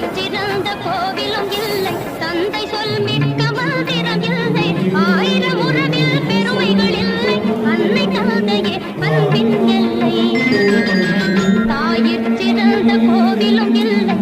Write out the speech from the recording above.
தாயிற்றிருந்த கோவிலும் இல்லை, தந்தை சொல் மிக்க மந்திரம் இல்லை, ஆயிரம் உறவில் பெருமைகள் இல்லை, அன்னை தந்தையே அன்பின் எல்லை. தாயிற்றிருந்த கோவிலும் இல்லை,